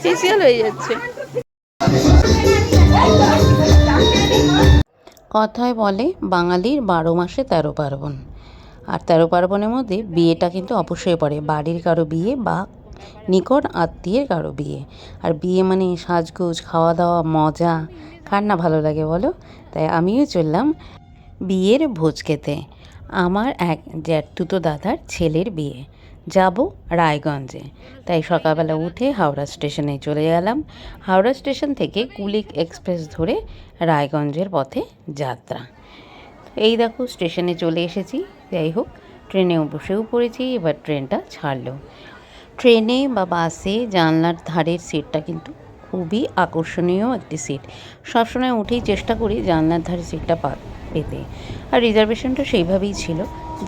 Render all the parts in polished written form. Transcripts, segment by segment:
Facial হয়ে যাচ্ছে। কথায় বলে বাঙালির 12 মাসে 13 পার্বণ, আর 13 পার্বণের মধ্যে বিয়েটা কিন্তু অবশ্যই পড়ে। বাড়ির কারো বিয়ে বা নিকট আত্মীয়ের কারো বিয়ে। আর বিয়ে মানে সাজগোজ, খাওয়া দাওয়া, মজা, কার না ভালো লাগে বলো? তাই আমিও চললাম বিয়ের ভোজ খেতে। আমার এক জ্যাঠতুতো দাদার ছেলের বিয়ে, যাব রায়গঞ্জে। তাই সকালবেলা উঠে হাওড়া স্টেশনে চলে গেলাম। হাওড়া স্টেশন থেকে কুলিক এক্সপ্রেস ধরে রায়গঞ্জের পথে যাত্রা। এই দেখো স্টেশনে চলে এসেছি। যাই হোক, ট্রেনেও বসেও পড়েছি, এবার ট্রেনটা ছাড়লো। ট্রেনে বা বাসে জানলার ধারের সিটটা কিন্তু খুবই আকর্ষণীয় একটি সিট। সবসময় উঠেই চেষ্টা করি জানলার ধারে সিটটা পেতে, আর রিজার্ভেশনটা সেইভাবেই ছিল।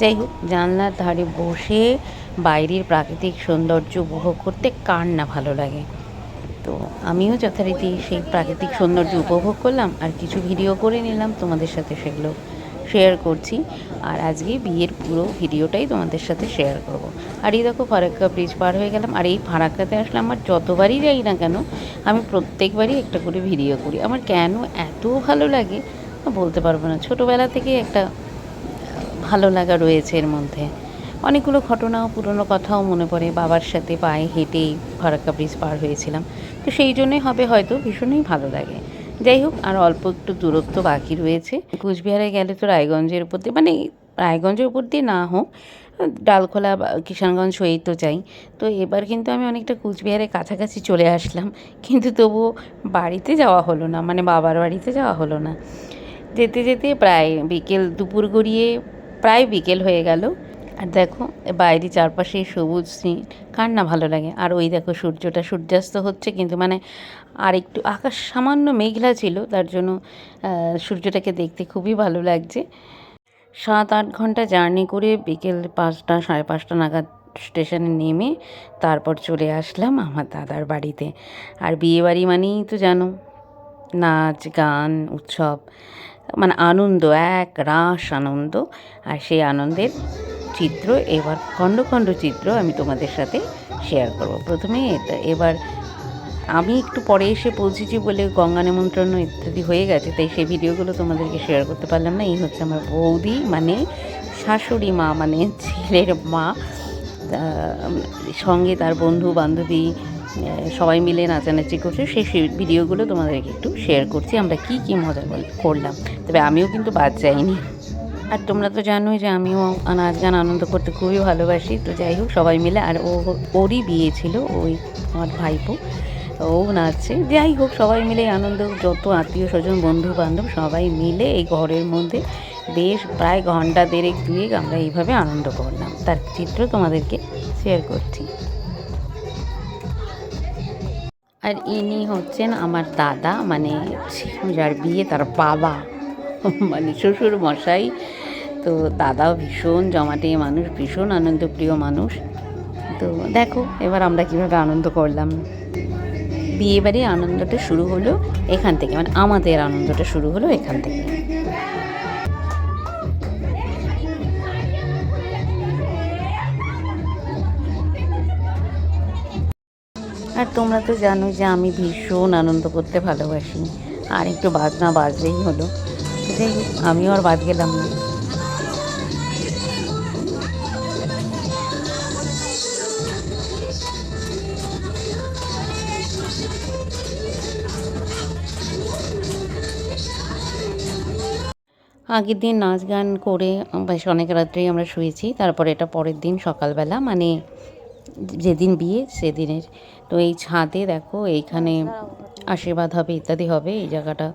যাই হোক, জানলার ধারে বসে বাইরের প্রাকৃতিক সৌন্দর্য উপভোগ করতে কার না ভালো লাগে। তো আমিও যথারীতি সেই প্রাকৃতিক সৌন্দর্য উপভোগ করলাম, আর কিছু ভিডিও করে নিলাম, তোমাদের সাথে সেগুলো শেয়ার করছি। আর আজকে বিয়ের পুরো ভিডিওটাই তোমাদের সাথে শেয়ার করব। আর এই দেখো ফারাক্কা ব্রিজ পার হয়ে গেলাম। আর এই ফারাক্কাতে আসলে আমার যতবারই যাই না কেন, আমি প্রত্যেকবারই একটা করে ভিডিও করি। আমার কেন এত ভালো লাগে বলতে পারবো না। ছোটোবেলা থেকে একটা ভালো লাগা রয়েছে এর মধ্যে। অনেকগুলো ঘটনাও, পুরনো কথাও মনে পড়ে। বাবার সাথে পায়ে হেঁটেই ফারাক্কা ব্রিজ পার হয়েছিলাম, তো সেই জন্যই হবে হয়তো ভীষণই ভালো লাগে। যাই হোক, আর অল্প একটু দূরত্ব বাকি রয়েছে। কুচবিহারে গেলে তো রায়গঞ্জের উপর দিয়ে, মানে রায়গঞ্জের উপর দিয়ে না হোক, ডালখোলা বা কিষানগঞ্জ হয়েই তো চাই। তো এবার কিন্তু আমি অনেকটা কুচবিহারের কাছাকাছি চলে আসলাম, কিন্তু তবুও বাড়িতে যাওয়া হলো না, মানে বাবার বাড়িতে যাওয়া হলো না। যেতে যেতে প্রায় বিকেল, দুপুর গড়িয়ে প্রায় বিকেল হয়ে গেল। আর দেখো বাইরে চারপাশে সবুজ সিন, কার না ভালো লাগে। আর ওই দেখো সূর্যাস্ত হচ্ছে, কিন্তু মানে আর একটু আকাশ সামান্য মেঘলা ছিল, তার জন্য সূর্যটাকে দেখতে খুবই ভালো লাগছে। 7-8 ঘন্টা জার্নি করে বিকেল 5টা, সাড়ে 5টা নাগাদ স্টেশনে নেমে তারপর চলে আসলাম আমার দাদার বাড়িতে। আর বিয়ে বাড়ি মানেই তো জানো, নাচ গান, উৎসব, মানে আনন্দ, এক রাস আনন্দ। আর সেই আনন্দের চিত্র, এবার খণ্ড খণ্ড চিত্র আমি তোমাদের সাথে শেয়ার করব। প্রথমে এবার আমি একটু পরে এসে পৌঁছেছি বলে গঙ্গা নিমন্ত্রণ ইত্যাদি হয়ে গেছে, তাই সেই ভিডিওগুলো তোমাদেরকে শেয়ার করতে পারলাম না। এই হচ্ছে আমার বৌদি, মানে শাশুড়ি মা, মানে ছেলের মা, সঙ্গে তার বন্ধু বান্ধবী সবাই মিলে নাচানাচি করছে। সেই ভিডিওগুলো তোমাদেরকে একটু শেয়ার করছি, আমরা কি কি মজা করলাম। তবে আমিও কিন্তু বাদ যাইনি। আর তোমরা তো জানোই যে আমিও নাচ গান আনন্দ করতে খুবই ভালোবাসি। তো যাই হোক, সবাই মিলে, আর ওরই বিয়ে ছিল, ওই আমার ভাইপো, ও নাচছে। যাই হোক, সবাই মিলে আনন্দ, যত আত্মীয় স্বজন, বন্ধু বান্ধব সবাই মিলে এই ঘরের মধ্যে বেশ প্রায় ঘন্টা 1.5-2 আমরা এইভাবে আনন্দ করলাম। তার চিত্র তোমাদেরকে শেয়ার করছি। আর ইনি হচ্ছেন আমার দাদা, মানে যার বিয়ে তার বাবা, মানে শ্বশুর মশাই। তো দাদাও ভীষণ জমাটে মানুষ, ভীষণ আনন্দপ্রিয় মানুষ। তো দেখো এবার আমরা কীভাবে আনন্দ করলাম। বিয়েবাড়ির আনন্দটা শুরু হলো এখান থেকে, মানে আমাদের আনন্দটা শুরু হলো এখান থেকে। আর তোমরা তো জানো যে আমি ভীষণ আনন্দ করতে ভালোবাসি, আর একটু বাজনা বাজলেই হলো। যাই হোক, আমিও আর বাদ গেলাম না। আগের দিন নাচ গান করে বেশ অনেক রাত্রেই আমরা শুয়েছি। তারপরে এটা পরের দিন সকালবেলা, মানে যেদিন বিয়ে সেদিনের। তো এই ছাদে দেখো, এইখানে আশীর্বাদ হবে ইত্যাদি হবে, এই জায়গাটা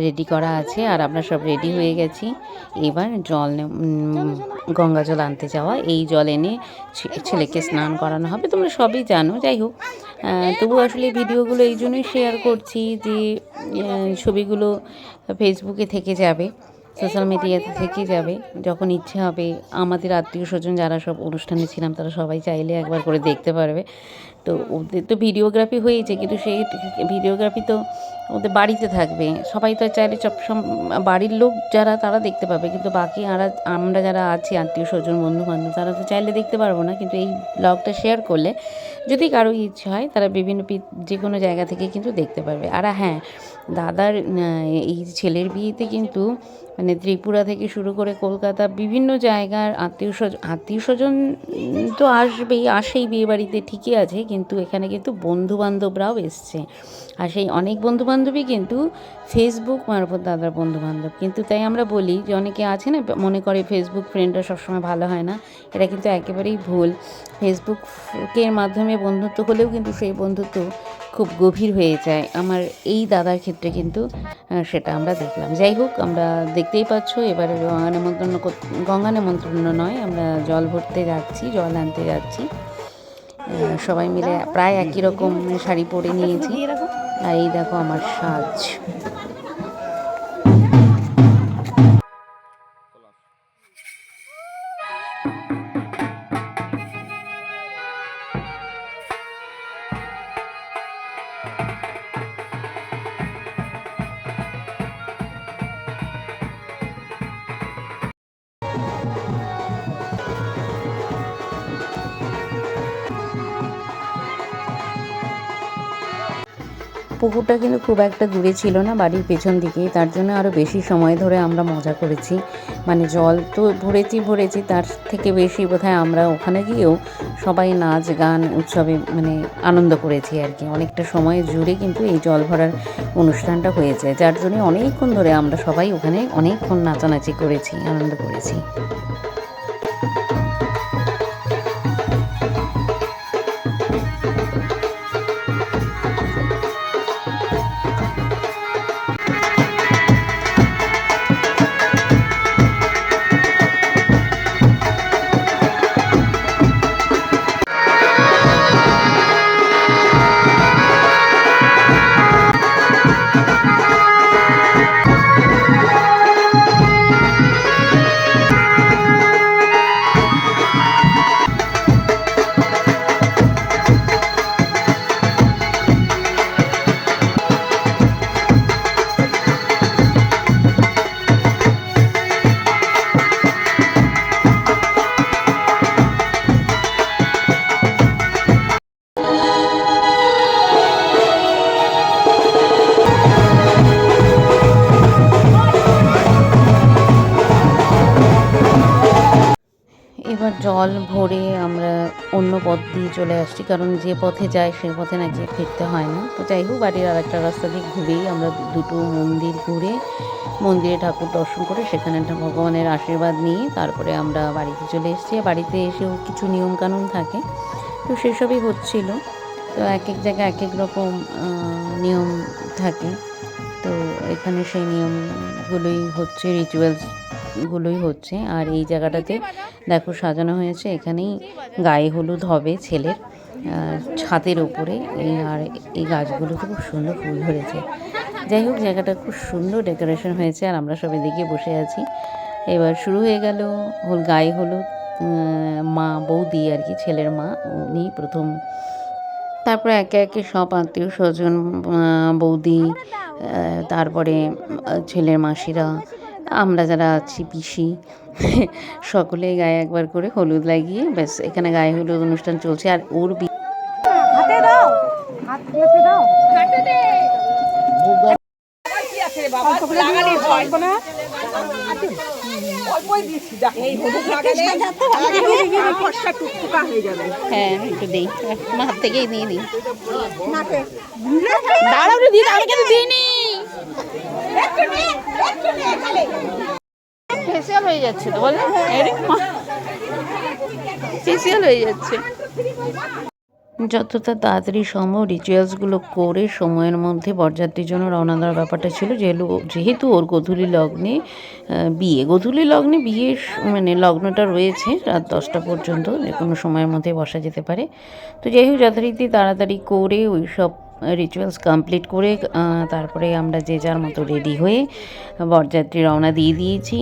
রেডি করা আছে। আর আমরা সব রেডি হয়ে গেছি। এবার গঙ্গা জল আনতে যাওয়া, এই জল এনে ছেলেকে স্নান করানো হবে, তোমরা সবই জানো। যাই হোক, তবু আসলে ভিডিওগুলো এই জন্যই শেয়ার করছি যে ছবিগুলো ফেসবুকে থেকে যাবে, সোশ্যাল মিডিয়াতে থেকে যাবে। যখন ইচ্ছে হবে, আমাদের আত্মীয় স্বজন যারা সব অনুষ্ঠানে ছিলাম তারা সবাই চাইলে একবার করে দেখতে পারবে। তো ওদের তো ভিডিওগ্রাফি হয়েছে, কিন্তু সেই ভিডিওগ্রাফি তো ওদের বাড়িতে থাকবে, সবাই তো চাইলে বাড়ির লোক যারা তারা দেখতে পাবে, কিন্তু বাকি আমরা যারা আছি আত্মীয় স্বজন বন্ধুবান্ধব তারা তো চাইলে দেখতে পারবো না। কিন্তু এই ব্লগটা শেয়ার করলে যদি কারো ইচ্ছে হয় তারা বিভিন্ন যে কোনো জায়গা থেকে কিন্তু দেখতে পারবে। আর হ্যাঁ, দাদার এই ছেলের বিয়েতে কিন্তু মানে ত্রিপুরা থেকে শুরু করে কলকাতা বিভিন্ন জায়গার আত্মীয় স্বজন তো আসেই বিয়েবাড়িতে, ঠিকই আছে, কিন্তু এখানে কিন্তু বন্ধুবান্ধবরাও এসছে। আর সেই অনেক বন্ধুবান্ধবই কিন্তু ফেসবুক মারফত দাদার বন্ধুবান্ধব। কিন্তু তাই আমরা বলি যে অনেকে আছে না মনে করে ফেসবুক ফ্রেন্ডরা সবসময় ভালো হয় না, এটা কিন্তু একেবারেই ভুল। ফেসবুকের মাধ্যমে বন্ধুত্ব হলেও কিন্তু সেই বন্ধুত্ব খুব গভীর হয়ে যায়। আমার এই দাদার ক্ষেত্রে কিন্তু সেটা আমরা দেখলাম। যাই হোক, আমরা দেখতেই পাচ্ছ এবারে গঙ্গা নেমন্ত্রণ নয়, আমরা জল ভরতে যাচ্ছি, জল আনতে যাচ্ছি। সবাই মিলে প্রায় একই রকম শাড়ি পরে নিয়েছি। আর এই দেখো আমার সাজ। পুকুরটা কিন্তু খুব একটা দূরে ছিল না, বাড়ির পেছন দিকেই, তার জন্য আরও বেশি সময় ধরে আমরা মজা করেছি। মানে জল তো ভরেছি, তার থেকে বেশি বোধহয় আমরা ওখানে গিয়েও সবাই নাচ গান উৎসবে মানে আনন্দ করেছি আর কি। অনেকটা সময় জুড়ে কিন্তু এই জল ভরার অনুষ্ঠানটা হয়েছে, যার জন্য অনেকক্ষণ ধরে আমরা সবাই ওখানে অনেকক্ষণ নাচানাচি করেছি, আনন্দ করেছি। এবার জল ভরে আমরা অন্য পথ দিয়ে চলে আসছি, কারণ যে পথে যাই সেই পথে নাকি ফিরতে হয় না। তো যাই হোক, বাড়ির আর একটা রাস্তা দিয়ে ঘুরেই আমরা দুটো মন্দির ঘুরে মন্দিরে ঠাকুর দর্শন করে সেখানে ভগবানের আশীর্বাদ নিয়ে তারপরে আমরা বাড়িতে চলে এসেছি। বাড়িতে এসেও কিছু নিয়মকানুন থাকে, তো সেসবই হচ্ছিল। তো এক এক জায়গায় এক এক রকম নিয়ম থাকে, তো এখানে সেই নিয়মগুলোই হচ্ছে, রিচুয়ালসগুলোই হচ্ছে। আর এই জায়গাটাতে দেখো সাজানো হয়েছে, এখানেই গায়ে হলুদ হবে ছেলের, ছাদের ওপরে। আর এই গাছগুলোতে খুব সুন্দর ফুল ধরেছে। যাই হোক, জায়গাটা খুব সুন্দর ডেকোরেশন হয়েছে, আর আমরা সবাই দিকে বসে আছি। এবার শুরু হয়ে গেল গায়ে হলুদ। মা বৌদি আর কি, ছেলের মা, উনি প্রথম, তারপরে একে একে সব আত্মীয় স্বজন, বৌদি, তারপরে ছেলের মাসিরা, আমরা যারা আছি পিসি, সকলেই গায়ে একবার করে হলুদ লাগিয়ে ব্যাস এখানে গায়ে হলুদ অনুষ্ঠান চলছে। আর ওর হ্যাঁ একটু দিই, হাত থেকেই দিয়ে দিই, দাঁড়াও দিদি, আমি কিন্তু দিইনি, ফেসিয়াল হয়ে যাচ্ছে তো বলে, ফেসিয়াল হয়ে যাচ্ছে। যতটা তাড়াতাড়ি সম্ভব রিচুয়ালসগুলো করে সময়ের মধ্যে বরযাত্রীর জন্য রওনা দেওয়ার ব্যাপারটা ছিল। যেহেতু ওর গোধূলি লগ্নে বিয়ে, মানে লগ্নটা রয়েছে রাত 10টা পর্যন্ত, যে কোনো সময়ের মধ্যে বসা যেতে পারে। তো যাই হোক, যথারীতি তাড়াতাড়ি করে ওই সব রিচুয়ালস কমপ্লিট করে তারপরে আমরা যে যার মতো রেডি হয়ে বরযাত্রী রওনা দিয়ে দিয়েছি।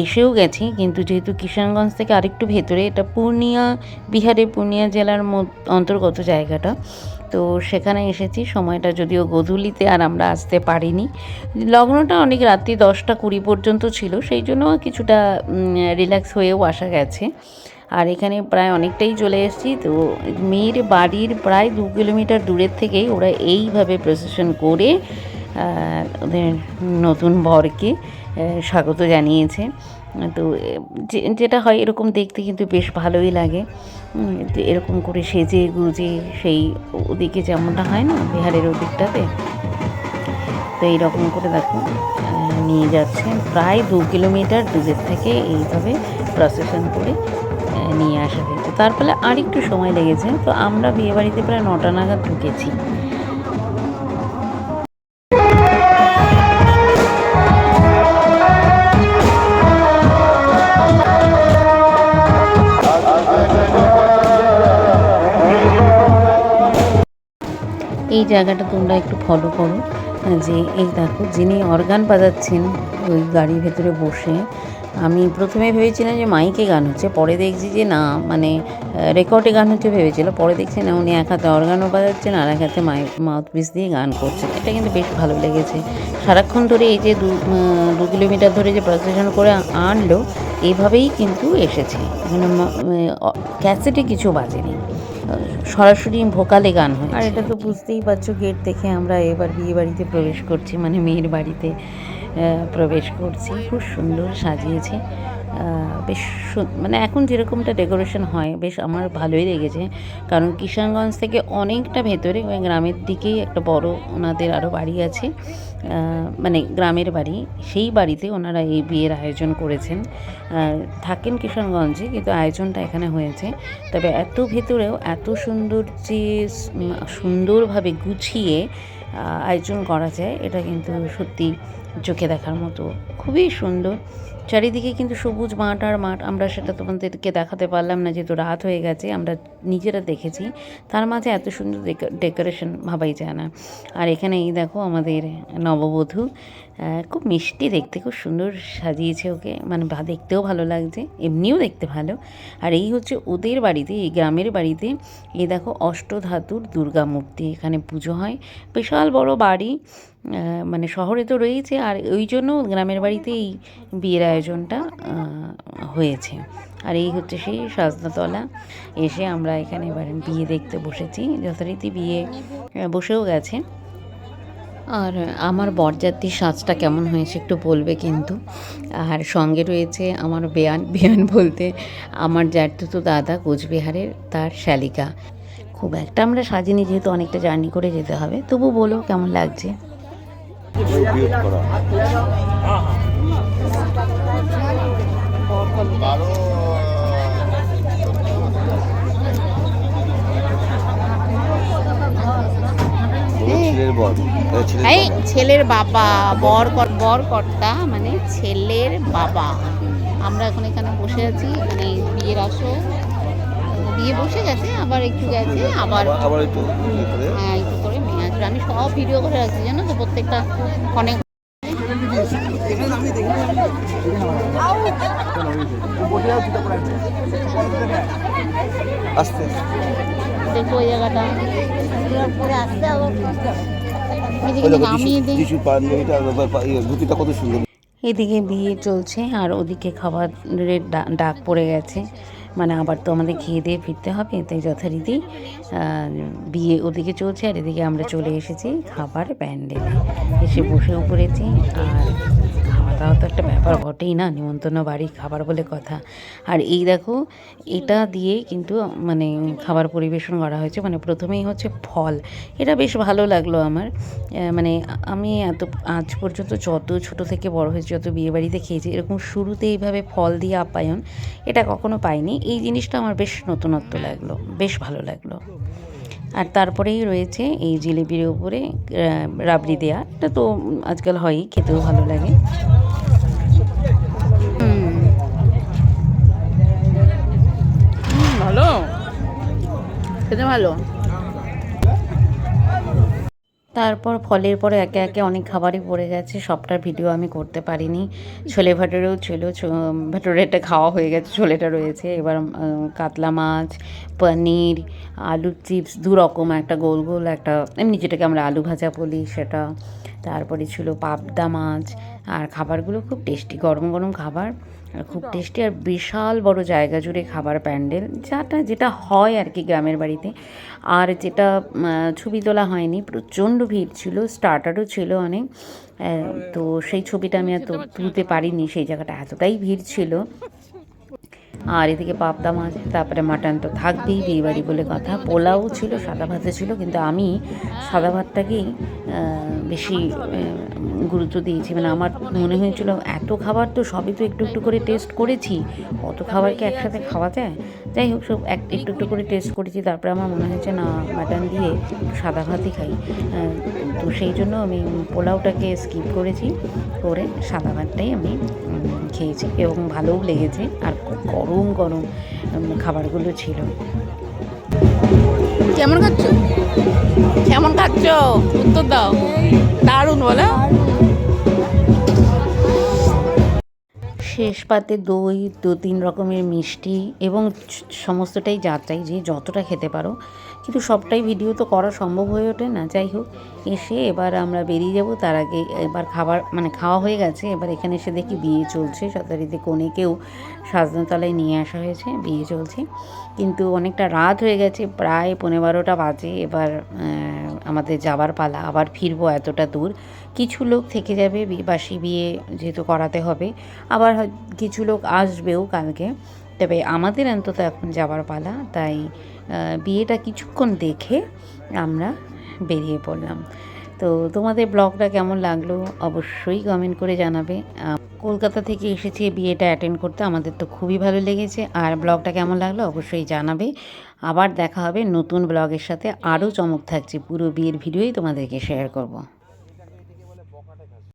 এসেও গেছি, কিন্তু যেহেতু কিষানগঞ্জ থেকে আরেকটু ভেতরে, এটা পূর্ণিয়া, বিহারের পূর্ণিয়া জেলার অন্তর্গত জায়গাটা, তো সেখানে এসেছি। সময়টা যদিও গোধূলিতে, আর আমরা আসতে পারিনি। লগ্নটা অনেক রাত্রি 10টা 20 পর্যন্ত ছিল, সেই জন্য কিছুটা রিল্যাক্স হয়েও আসা গেছে। আর এখানে প্রায় অনেকটাই চলে এসেছি। তো মেয়ের বাড়ির প্রায় 2 কিলোমিটার দূরের থেকেই ওরা এইভাবে প্রসেশন করে ওদের নতুন বরকে স্বাগত জানিয়েছে। তো যেটা হয় এরকম দেখতে কিন্তু বেশ ভালোই লাগে, এরকম করে সেজে গুজে, সেই ওদিকে যেমনটা হয় না বিহারের ওদিকটাতে, তো এইরকম করে দেখো নিয়ে যাচ্ছে প্রায় 2 কিলোমিটার দূরের থেকে এইভাবে প্রসেশন করে নিয়ে আসা হয়েছে। তার ফলে আর একটু সময় লেগেছে। তো আমরা বিয়েবাড়িতে প্রায় 9টা নাগাদ ঢুকেছি। এই জায়গাটা তোমরা একটু ফলো করো, যে এই দেখো যিনি অর্গান বাজাচ্ছেন ওই গাড়ির ভেতরে বসে, আমি প্রথমে ভেবেছিলাম যে মাইকে গান হচ্ছে, পরে দেখছি যে না, মানে রেকর্ডে গান হচ্ছে ভেবেছিল, পরে দেখছি না, উনি এক হাতে অর্গানও বাজাচ্ছেন আর এক হাতে মাউথপিস দিয়ে গান করছেন। এটা কিন্তু বেশ ভালো লেগেছে। সারাক্ষণ ধরে এই যে 2 কিলোমিটার ধরে যে প্রসেশন করে আনলো, এইভাবেই কিন্তু এসেছে। এখানে ক্যাসেটে কিছু বাজেনি, সরাসরি ভোকালে গান হয়। আর এটা তো বুঝতেই পারছো, গেট দেখে আমরা এবার বিয়ে বাড়িতে প্রবেশ করছি, মানে মেয়ের বাড়িতে প্রবেশ করছি। খুব সুন্দর সাজিয়েছে, বেশ মানে এখন যেরকমটা ডেকোরেশন হয় বেশ আমার ভালোই লেগেছে। কারণ কিষানগঞ্জ থেকে অনেকটা ভেতরে গ্রামের দিকেই একটা বড় ওনাদের আরও বাড়ি আছে, মানে গ্রামের বাড়ি, সেই বাড়িতে ওনারা এই বিয়ের আয়োজন করেছেন। থাকেন কিষানগঞ্জে, কিন্তু আয়োজনটা এখানে হয়েছে। তবে এত ভেতরেও এত সুন্দর যে সুন্দরভাবে গুছিয়ে আয়োজন করা যায়, এটা কিন্তু সত্যি চোখে দেখার মতো, খুবই সুন্দর। চারিদিকে কিন্তু সবুজ মাঠ আর মাঠ, আমরা সেটা তোমাদেরকে দেখাতে পারলাম না যেহেতু রাত হয়ে গেছে, আমরা নিজেরা দেখেছি। তার মাঝে এত সুন্দর ডেকোরেশন ভাবাই যায় না। আর এখানে এই দেখো আমাদের নববধূ, খুব মিষ্টি দেখতে, খুব সুন্দর সাজিয়েছে ওকে, মানে দেখতেও ভালো লাগছে, এমনিও দেখতে ভালো। আর এই হচ্ছে ওদের বাড়িতে, এই গ্রামের বাড়িতে, এই দেখো অষ্টধাতুর দুর্গা মূর্তি, এখানে পুজো হয়। বিশাল বড় বাড়ি, মানে শহরে তো রয়েছে, আর ওই জন্য গ্রামের বাড়িতে এই বিয়ের আয়োজনটা হয়েছে। আর এই হচ্ছে সেই সাজনাতলা। এসে আমরা এখানে এবার বিয়ে দেখতে বসেছি, যথারীতি বিয়ে বসেও গেছে। আর আমার বরযাত্রীর সাজটা কেমন হয়েছে একটু বলবে কিন্তু। আর সঙ্গে রয়েছে আমার বেয়ান বলতে আমার জ্যাঠতুতো দাদা, কোচবিহারের, তার শালিকা। খুব একটা আমরা সাজিনি যেহেতু অনেকটা জার্নি করে যেতে হবে, তবু বলো কেমন লাগছে। ছেলের বাবা, বর কর্তা মানে ছেলের বাবা। আমরা এখন এখানে বসে আছি, মানে বিয়ের আসর, বিয়ে বসে গেছে, আবার একটু গেছে, আবার হ্যাঁ একটু করে মেয়ে আসবে। আমি সব ভিডিও করে রাখছি জানো তো, প্রত্যেকটা অনেক। দেখো ওই জায়গাটা এদিকে বিয়ে চলছে আর ওদিকে খাবারের ডাক পড়ে গেছে, মানে আবার তো আমাদের খেয়ে দিয়ে ফিরতে হবে, তাই যথারীতি বিয়ে ওদিকে চলছে আর এদিকে আমরা চলে এসেছি খাবার প্যান্ডেলে, এসে বসেও পড়েছি। আর খাওয়া দাওয়া তো একটা ব্যাপার বটেই না, নিমন্ত্রণ বাড়ি খাবার বলে কথা। আর এই দেখো এটা দিয়ে কিন্তু মানে খাবার পরিবেশন করা হয়েছে, মানে প্রথমেই হচ্ছে ফল, এটা বেশ ভালো লাগলো আমার। মানে আমি আজ পর্যন্ত যত ছোটো থেকে বড় হয়েছে, যত বিয়েবাড়িতে খেয়েছি, এরকম শুরুতে এইভাবে ফল দিয়ে আপ্যায়ন এটা কখনো পাইনি। এই জিনিসটা আমার বেশ নতুনত্ব লাগলো, বেশ ভালো লাগলো। আর তারপরেই রয়েছে এই জিলিপির উপরে রাবড়ি দেওয়া, এটা তো আজকাল হয়ই, খেতেও ভালো লাগে। ভালো, খেতে ভালো। তারপর ফলের পরে একে একে অনেক খাবারই পড়ে গেছে, সবটার ভিডিও আমি করতে পারিনি। ছোলে ভাটুরেও ছিল, ভাটুরেটা খাওয়া হয়ে গেছে, ছোলেটা রয়েছে। এবার কাতলা মাছ, পনির, আলুর চিপস, দু রকম, একটা গোল গোল, একটা এমনি যেটাকে আমরা আলু ভাজা বলি সেটা। তারপরে ছিল পাবদা মাছ। আর খাবারগুলো খুব টেস্টি, গরম গরম খাবার, আর খুব টেস্টি। আর বিশাল বড় জায়গা জুড়ে খাবার প্যান্ডেল, যেটা হয় আর কি গ্রামের বাড়িতে। আর যেটা ছবি তোলা হয়নি, প্রচণ্ড ভিড় ছিল, স্টার্টারও ছিল অনেক। তো সেই ছবিটা আমি আর তুলতে পারিনি, সেই জায়গাটা এতটাই ভিড় ছিল। আর এদিকে পাবদা মাছ, তারপরে মাটন তো থাকবেই, বিয়েবাড়ি বলে কথা। পোলাও ছিল, সাদা ভাতও ছিল, কিন্তু আমি সাদা ভাতটাকেই বেশি গুরুত্ব দিয়েছি। মানে আমার মনে হয়েছিল এত খাবার তো সবই তো একটু একটু করে টেস্ট করেছি, অত খাবারকে একসাথে খাওয়া যায়। যাই হোক, সব একটু একটু করে টেস্ট করেছি, তারপরে আমার মনে হয়েছে না, মাটন দিয়ে সাদা ভাতই খাই। তো সেই জন্য আমি পোলাওটাকে স্কিপ করেছি, করে সাদা ভাতটাই আমি খেয়েছি এবং ভালোও লেগেছে। আর খুব গরম গরম খাবারগুলো ছিল। কেমন খাচ্ছ? কেমন খাচ্ছ? উত্তর দাও। দারুণ বলো। শেষ পাতে দই, 2-3 রকমের মিষ্টি এবং সমস্তটাই যাচাই, যে যতটা খেতে পারো, কিন্তু সবটাই ভিডিও তো করা সম্ভব হয়ে ওঠে না। যাই হোক, এসে এবার আমরা বেরিয়ে যাব। তার আগে এবার খাওয়া হয়ে গেছে। এবার এখানে এসে দেখি বিয়ে চলছে, সতারিতে কনেকেও সাজনাতলায় নিয়ে আসা হয়েছে, বিয়ে চলছে। কিন্তু অনেকটা রাত হয়ে গেছে, প্রায় 11:30 বাজে। এবার আমাদের যাবার পালা, আবার ফিরবো এতটা দূর। কিছু লোক থেকে যাবে, বাসি বিয়ে যেহেতু করাতে হবে, আবার কিছু লোক আসবেও কালকে। তবে আমাদের অন্তত এখন যাবার পালা, তাই বিয়েটা কিছুক্ষণ দেখে আমরা বেরিয়ে পড়লাম। তো তোমাদের ব্লগটা কেমন লাগলো অবশ্যই কমেন্ট করে জানাবে। কলকাতা থেকে এসেছি বিয়েটা অ্যাটেন্ড করতে, আমাদের তো খুবই ভালো লেগেছে। আর ব্লগটা কেমন লাগলো অবশ্যই জানাবে। আবার দেখা হবে নতুন ব্লগের সাথে, আরও চমক থাকছে, পুরো বিয়ের ভিডিওই তোমাদেরকে শেয়ার করব।